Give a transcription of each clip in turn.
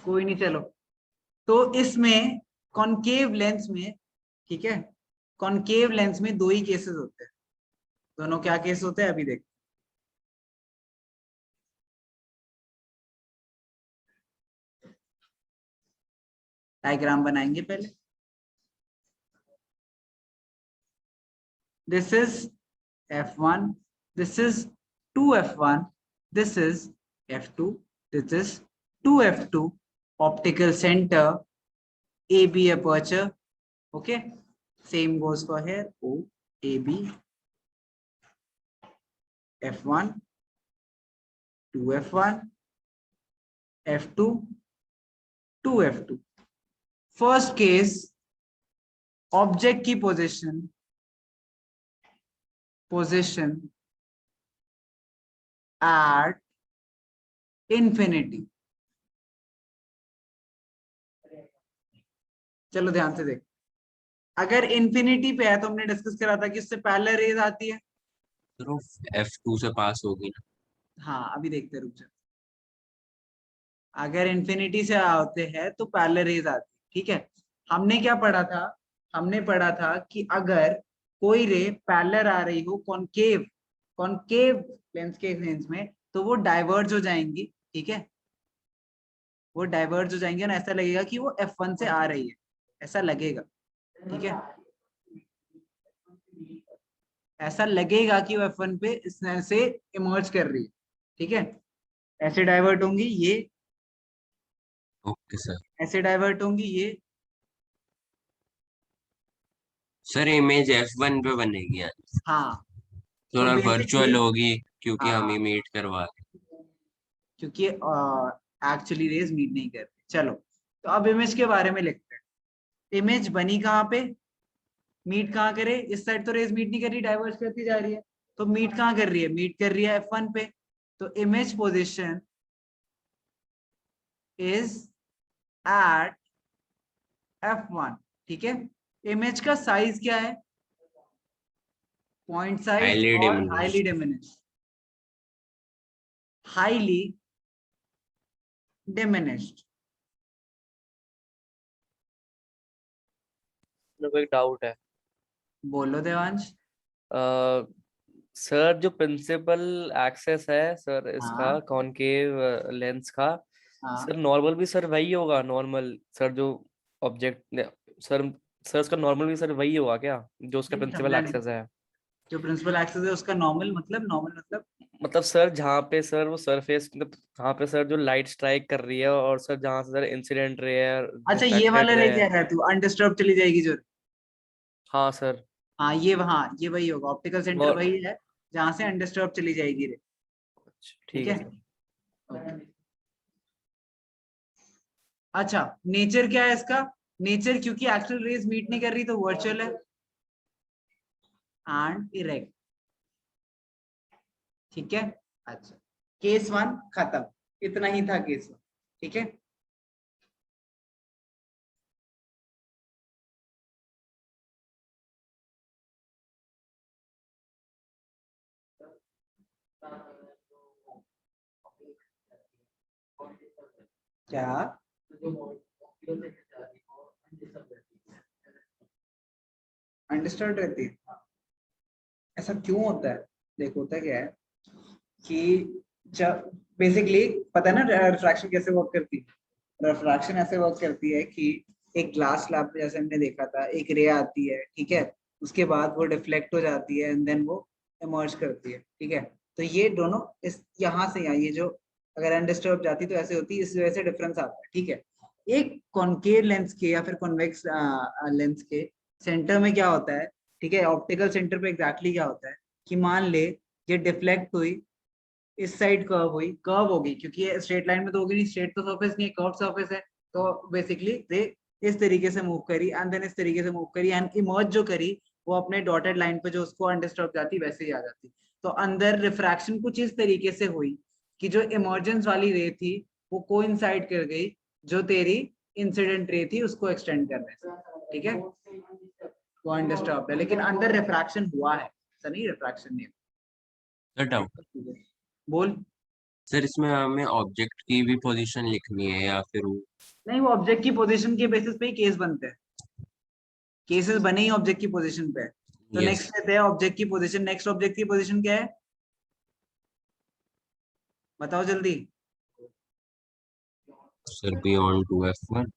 कोई नहीं, चलो। तो इसमें कॉनकेव लेंस में, ठीक है, कॉनकेव लेंस में दो ही केसेस होते हैं। दोनों क्या केस होते हैं अभी देखो। डायग्राम बनाएंगे पहले। This is f1, this is 2f1, this is f2, this is 2f2, optical center, AB aperture, okay, same goes for here, O, AB, f1, 2f1, f2, 2f2. First case, object की position at infinity. चलो ध्यान से देख, अगर infinity पे है तो हमने डिस्कस करा था कि उससे पैरेलल रेज आती है, F2 से पास होगी ना। हाँ अभी देखते रुक जा। अगर इंफिनिटी से आते हैं तो पैरेलल रेज आती है, ठीक है। हमने क्या पढ़ा था, हमने पढ़ा था कि अगर कोई रे पैरेलल आ रही हो कॉनकेव लेंस के लेंस में, तो वो डाइवर्ज हो जाएंगी, ठीक है, वो डाइवर्ज हो जाएंगे ना, ऐसा लगेगा कि वो F1 से आ रही है, ऐसा लगेगा, ठीक है, ऐसा लगेगा कि वो F1 पे इस तरह से इमर्ज कर रही है, ठीक है। ऐसे डाइवर्ट होंगी ये, ओके सर। ऐसे डाइवर्ट होंगी ये। सर इमेज F1 पे बनेगी यार। हाँ तो थोड़ा बेसिकली, वर्चुअल होगी क्योंकि हम हाँ इमेज करवा रहे हैं। क्योंकि एक्चुअली रेज मीट नहीं करती। चलो तो अब इमेज के बारे में लिखते हैं। इमेज बनी कहाँ पे, मीट कहाँ करे, इस साइड तो रेज मीट नहीं कर रही, डाइवर्ज करती जा रही है, तो मीट कहाँ कर रही है, मीट कर रही है F1 पे, तो image position is eight F1, ठीक है। इमेज का साइज क्या है, पॉइंट साइज हाईली और diminished. Highly diminished, highly diminished. मेरे को एक डाउट है। बोलो देवांश। सर जो प्रिंसिपल एक्सेस है सर इसका हाँ कॉनकेव लेंस का, हाँ सर नॉर्मल भी सर वही होगा, नॉर्मल सर जो ऑब्जेक्ट सर सर उसका नॉर्मल भी सर वही होगा क्या जो उसका प्रिंसिपल समझा नहीं, एक्सेस है? जो प्रिंसिपल एक्सेस है उसका नॉर्मल मतलब, नॉर्मल मतलब मतलब सर जहाँ पे सर वो सरफेस, मतलब जहाँ पे सर जो लाइट स्ट्राइक कर रही है और सर जहाँ से सर इंसिडेंट रे है, अच्छा ये रिफ्लेक्टेड वाला रे रे है। कह रहा है तू, अनडिस्टर्ब चली जाएगी जो, हाँ सर। हाँ ये वहाँ, ये वही होगा, ऑप्टिकल सेंटर और वही है जहाँ से अनडिस्टर्ब चली जाएगी रे, ठीक ठीक है। है सर। Okay. अच्छा नेचर क्या है इसका, नेचर क्योंकि एक्चुअल रेज मीट नहीं कर रही तो वर्चुअल है एंड इरेक्ट, ठीक है। अच्छा केस 1 खत्म, इतना ही था केस 1, ठीक है। क्या अनडिस्टर्ब रहती है, ऐसा क्यों होता है, देखो होता क्या है कि जब बेसिकली पता है ना रिफ्रैक्शन कैसे वर्क करती है, रिफ्रैक्शन ऐसे वर्क करती है कि एक ग्लास स्लैब पे जैसे हमने देखा था, एक रे आती है, ठीक है, उसके बाद वो डिफ्लेक्ट हो जाती है एंड देन वो इमर्ज करती है, ठीक है। तो ये दोनों इस यहाँ से यहाँ, ये जो अगर अनडिस्टर्ब जाती तो ऐसे होती, इस वजह से डिफरेंस आता है, ठीक है। एक कॉनकेव लेंस के या फिर कॉन्वेक्स लेंस के सेंटर में क्या होता है, ठीक है, ऑप्टिकल सेंटर पे एग्जैक्टली क्या होता है कि मान ले ये डिफ्लेक्ट हुई, इस साइड कर्व हुई, कर्व होगी क्योंकि ये स्ट्रेट लाइन में तो होगी नहीं, स्ट्रेट तो सरफेस नहीं है, कर्व सरफेस है, तो बेसिकली रे इस तरीके से मूव करी एंड देन इस तरीके से मूव करी एंड इमर्ज जो करी वो अपने डॉटेड लाइन पे जो उसको अनडिस्टर्ब जाती वैसे ही आ जाती। तो अंदर रिफ्रैक्शन कुछ इस तरीके से हुई कि जो इमर्जेंस वाली रे थी वो कोइंसाइड कर गई जो तेरी इंसिडेंट रे थी उसको एक्सटेंड करने से, ठीक है। वो अनडिस्टर्ब्ड है, लेकिन अंदर रिफ्रैक्शन हुआ है, ऐसा नहीं रिफ्रैक्शन नहीं सर डाउट, है। बोल। सर इसमें हमें ऑब्जेक्ट की भी पोजीशन लिखनी है या फिर वो? नहीं, वो ऑब्जेक्ट की पोजीशन के बेसिस पे ही केस बनते हैं, केसेस बने ही ऑब्जेक्ट की पोजीशन पे है। तो यस नेक्स्ट लेते हैं ऑब्जेक्ट की पोजीशन। नेक्स्ट ऑब्जेक्ट की पोजीशन क्या है, बताओ जल्दी। Sir, beyond 2F1।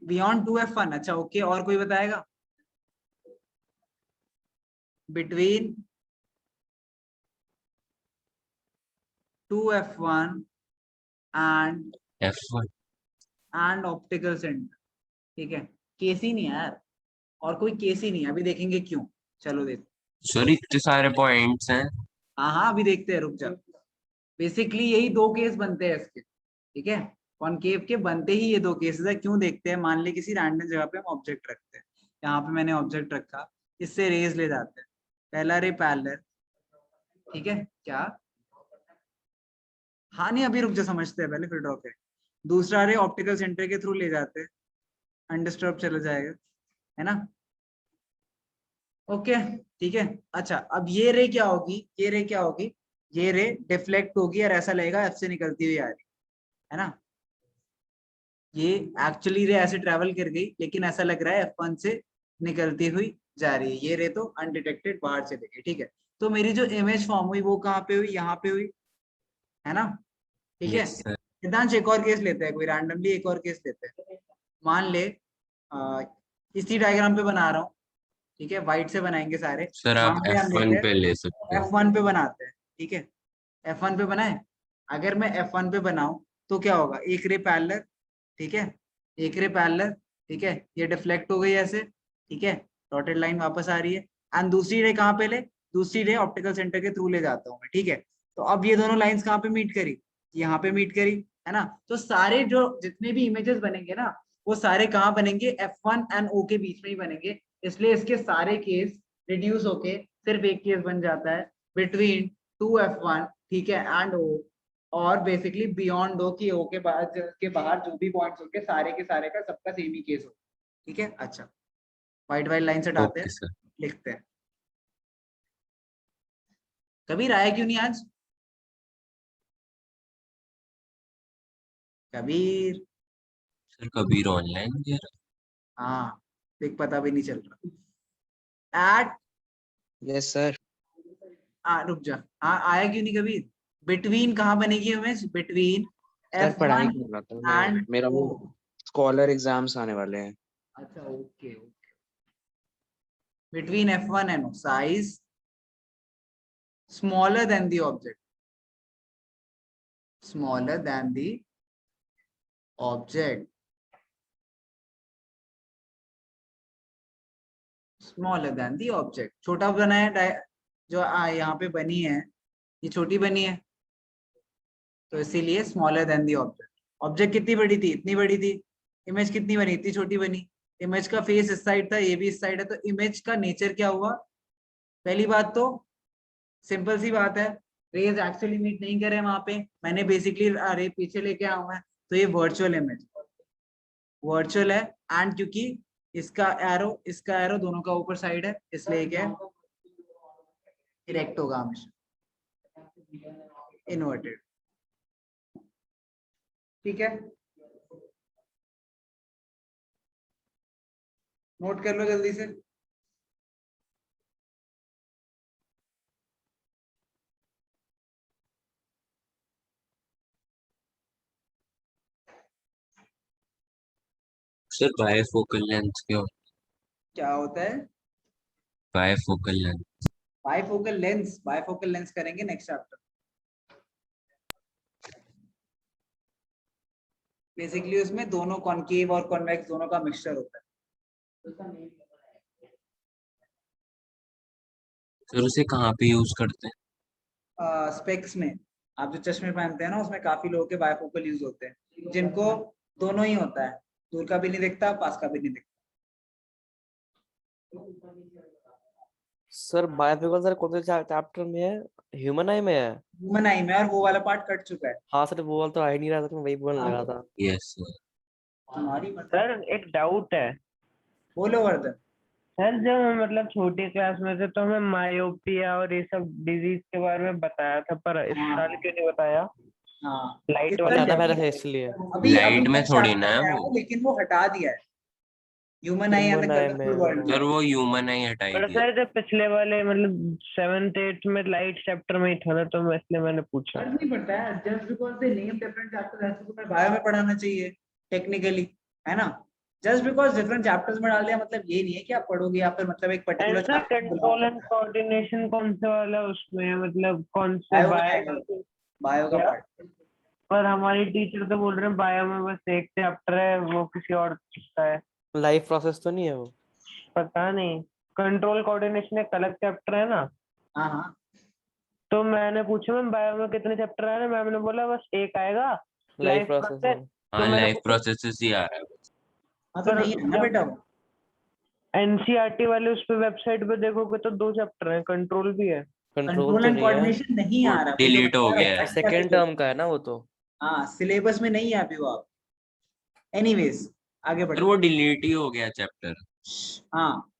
Beyond 2F1, अच्छा ओके, और कोई बताएगा? Between 2F1 and F1। Optical centre, ठीक है। केस ही नहीं है यार, और कोई केस ही नहीं है, अभी देखेंगे क्यों। चलो देखो। सर इतने सारे पॉइंट्स हैं। हाँ हाँ, अभी देखते हैं, रुक जा। बेसिकली यही दो केस बनते हैं इसके, ठीक है। कॉनकेव के बनते ही ये दो केसेस है। क्यों देखते हैं, मान ले किसी रैंडम जगह पे हम ऑब्जेक्ट रखते हैं, यहाँ पे मैंने ऑब्जेक्ट रखा, इससे रेज ले जाते हैं। पहला रे पैरेलल, ठीक है क्या? हाँ नहीं, अभी रुक जा, समझते हैं पहले फिर ड्रॉ करें। दूसरा रे ऑप्टिकल सेंटर के थ्रू ले जाते हैं, अनडिस्टर्ब चला जाएगा, है ना। ओके, ठीक है। अच्छा, अब ये रे क्या होगी, ये रे क्या होगी, ये रे डिफ्लेक्ट होगी और ऐसा लगेगा एफ से निकलती हुई आ रही है ना। ये एक्चुअली रे ऐसे ट्रेवल कर गई, लेकिन ऐसा लग रहा है F1 से निकलती हुई जा रही है। ये रे तो अनडिटेक्टेड बाहर चले गई, ठीक है। तो मेरी जो इमेज फॉर्म हुई वो कहाँ पे हुई, यहाँ पे हुई, है ना, ठीक है। Yes sir. सिद्धांत एक और केस लेते हैं, कोई रैंडमली एक और केस लेते हैं। मान ले इसी डायग्राम पे बना रहा हूँ, ठीक है, व्हाइट से बनाएंगे सारे। सर आप वहां पे हम लेते F1 हैं पे ले सकते हो। F1 पे बनाते हैं, ठीक है। F1 पे बनाए, अगर मैं F1 पे बनाऊं तो क्या होगा, एक रे पैरेलल, ठीक है, एक रे पैरेलल, ठीक है, ये डिफ्लेक्ट हो गई ऐसे, ठीक है, डॉटेड लाइन वापस आ रही है। एंड दूसरी रे कहाँ पे ले, दूसरी रे ऑप्टिकल सेंटर के थ्रू ले जाता हूँ मैं, ठीक है। तो अब ये दोनों लाइंस कहाँ पे मीट करी, यहाँ पे मीट करी, है ना। तो सारे जो जितने भी इमेजेस बनेंगे ना, वो सारे कहाँ बनेंगे, F1 एंड O के बीच में ही बनेंगे। इसलिए इसके सारे केस रिड्यूस होके सिर्फ एक केस बन जाता है, बिटवीन 2F1, ठीक है, एंड O। और बेसिकली बियॉन्ड O की O के बाहर जो भी पॉइंट्स होंगे सारे के सारे का सबका सेम ही केस हो, ठीक है। अच्छा, व्हाइट वाइट लाइन से हटाते हैं, ओके सर। लिखते हैं। कबीर आया क्यों नहीं आज, कबीर? सर कबीर ऑनलाइन गया? हाँ, देख पता भी नहीं चल रहा। एट यस सर। रुक जा, हाँ आया क्यों नहीं कबीर? बिटवीन कहाँ बनेगी इमेज, बिटवीन सर पढ़ाई F1 कर रहा था मैं, एंड मेरा वो O। स्कॉलर एग्जाम्स आने वाले हैं। अच्छा okay okay, between F1 and O, size smaller than the object, smaller than the object, smaller than the object। छोटा बनाया जो यहाँ पे बनी है, ये छोटी बनी है, तो इसीलिए smaller than the object. Object कितनी बड़ी थी, इतनी बड़ी थी। इमेज कितनी बनी, इतनी छोटी बनी। इमेज का फेस इस साइड था, ये भी इस साइड है, तो इमेज का नेचर क्या हुआ। पहली बात तो सिंपल सी बात है, रेज एक्चुअली मीट नहीं करे वहां पे, मैंने बेसिकली रे पीछे लेके आऊँ मैं, तो ये वर्चुअल इमेज, वर्चुअल है। एंड क्योंकि इसका एरो दोनों का ऊपर साइड है, इसलिए क्या है, इरेक्ट होगा हमेशा, इन्वर्टेड, ठीक है। नोट कर लो जल्दी से। सर बायफोकल लेंथ क्या होता क्या होता है है? Bifocal length. Bifocal lens, bifocal lens करेंगे नेक्स्ट चैप्टर। बेसिकली उसमें दोनों कॉनकेव और कॉन्वेक्स दोनों का मिक्सचर होता है। सर उसे कहाँ पे यूज करते हैं? स्पेक्स में, आप जो चश्मे पहनते हैं ना, उसमें काफी लोगों के बायफोकल यूज होते हैं, जिनको दोनों ही होता है, दूर का भी नहीं दिखता, पास का भी नहीं दिखता। सर बायोफिजिक्स सर कौन से चैप्टर में है? ह्यूमन आई में है? ह्यूमन आई में, और वो वाला पार्ट कट चुका है। हाँ सर, वो वाला तो आ ही नहीं रहा था, मैं वही बोलने लगा था। Yes sir. तुम्हारी सर एक डाउट है। बोलो वर्धन। सर जब हम मतलब छोटी क्लास में थे तो हमें मायोपिया और ये सब डिजीज के बारे में बताया था, पर इस हाँ। साल क्यों नहीं बताया? हाँ लाइट इस वाला साल बताना chapter- पहले था इसलिए। अभी लाइट में next थोड़ी chapter ना है है वो। लेकिन वो हटा दिया है human I and the Human eye colourful में, वर्ल्ड सर वो ह्यूमन ही हटाई पर दिया। सर जब पिछले वाले मतलब 7th 8th में लाइट चैप्टर में ही था ना, तो मैं इसलिए मैंने पूछा। फर्क नहीं पड़ता है just because they name different chapters ऐसे तो बायो में पढ़ाना चाहिए टेक्निकली, है ना। जस्ट बिकॉज डिफरेंट चैप्टर्स में डाल दिया मतलब ये नहीं है कि आप पढ़ोगे या फिर मतलब एक particular and sir control and coordination कौन से वाला है उसमें है? मतलब कौन से बायो में बायो? आएगा, बायो का क्या? पार्ट। पर हमारी टीचर तो बोल रहे हैं बायो में बस एक चैप्टर है, वो किसी और का है। लाइफ प्रोसेस तो नहीं है वो। पता नहीं, कंट्रोल कोऑर्डिनेशन एक अलग चैप्टर है ना। हाँ हाँ तो मैंने पूछा मैम बायो में कितने चैप्टर आए? मैम ने बोला बस एक आएगा, लाइफ लाइफ प्रोसेस प्रोसेस। है। हाँ तो मैंने लाइफ प्रोसेसेस ही आ रहा है। हाँ तो पर नहीं है ना जब बेटा वो। एनसीईआरटी वाले उस पे वेबसाइट पे देखोगे तो 2 चैप्टर हैं, कंट्रोल भी है। कंट्रोल कंट्रोल तो एंड नहीं है। कोऑर्डिनेशन नहीं वो आ रहा, वही तो डिलीट हो बता रहा गया हूँ, है। आपका सेकेंड syllabus- टर्म का है ना वो तो। हाँ सिलेबस में नहीं है अभी वो। आप एनीवेज आगे सर बढ़ो। वो डिलीट ही हो गया चैप्टर। हाँ